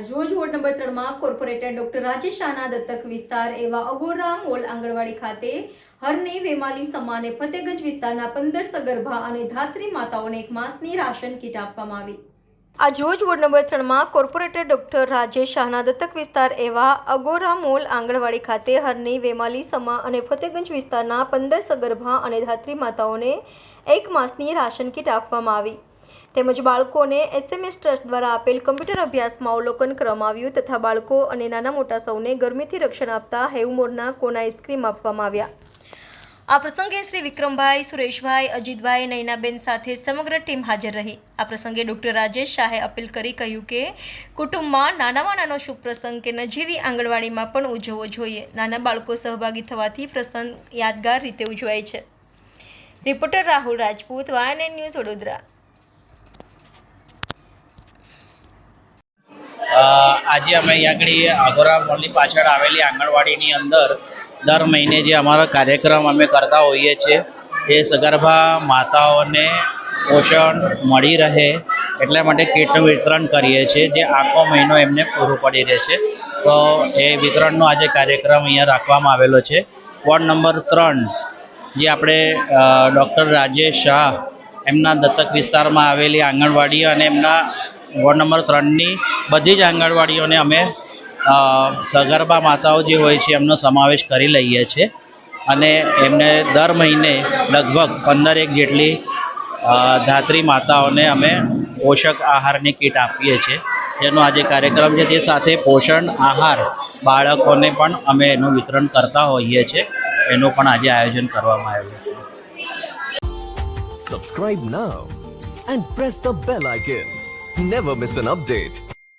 આજરોજ ward number 3માં corporator doctor Rajesh શાહના દત્તક વિસ્તાર એવા અગોરા મોલ આંગણવાડી ખાતે હરની વેમાલી સમાને ફતેગંજ વિસ્તારના 15 સગર્ભા અને ધાત્રી માતાઓને એક માસની રાશન કીટ આપવામાં આવી। આજરોજ વોર્ડ નંબર 3માં કોર્પોરેટર ડોક્ટર રાજેશ શાહના દત્તક વિસ્તાર એવા અગોરા મોલ આંગણવાડી ખાતે હરની વેમાલી સમા અને ફતેગંજ વિસ્તારના 15 સગર્ભા અને ધાત્રી માતાઓને એક માસની રાશન કીટ આપવામાં આવી તેમજ બાળકોને એસએમએસ ટ્રસ્ટ દ્વારા આપેલ કમ્પ્યુટર અભ્યાસમાં અવલોકન કરવામાં આવ્યું તથા બાળકો અને નાના મોટા સૌને ગરમીથી રક્ષણ આપતા હેવમોરના કોન આઈસ્ક્રીમ આપવામાં આવ્યા। આ પ્રસંગે શ્રી વિક્રમભાઈ, સુરેશભાઈ, અજીતભાઈ, નૈનાબેન સાથે સમગ્ર ટીમ હાજર રહી। આ પ્રસંગે ડોક્ટર રાજેશ શાહે અપીલ કરી કહ્યું કે કુટુંબમાં નાનામાં નાનો શુભ પ્રસંગ કે નજીવી આંગણવાડીમાં પણ ઉજવવો જોઈએ। નાના બાળકો સહભાગી થવાથી પ્રસંગ યાદગાર રીતે ઉજવાય છે। Reporter Rahul Rajput, YNN news, Vadodara. આજે અમે અહીં આગળ અગોરા મોલની પાછળ આવેલી આંગણવાડીની અંદર દર મહિને જે અમારો કાર્યક્રમ અમે કરતા હોઈએ છીએ એ સગર્ભા માતાઓને પોષણ મળી રહે એટલા માટે કીટનું વિતરણ કરીએ છીએ જે આખો મહિનો એમને પૂરું પડી રહે છે। તો એ વિતરણનો આજે કાર્યક્રમ અહીંયા રાખવામાં આવેલો છે। વોર્ડ નંબર 3 જે આપણે ડૉક્ટર રાજેશ શાહ એમના દત્તક વિસ્તારમાં આવેલી આંગણવાડી અને એમના વોર્ડ નંબર 3ની બધી જ આંગણવાડીઓને અમે સગર્ભા માતાઓ જે હોય છે એમનો સમાવેશ કરી લઈએ છીએ અને એમને દર મહિને લગભગ 15 જેટલી ધાત્રી માતાઓને અમે પોષક આહારની કીટ આપીએ છીએ જેનો આજે કાર્યક્રમ છે। તે સાથે પોષણ આહાર બાળકોને પણ અમે એનું વિતરણ કરતા હોઈએ છીએ એનું પણ આજે આયોજન કરવામાં આવ્યું છે। Subscribe now and press the bell icon. Never miss an update.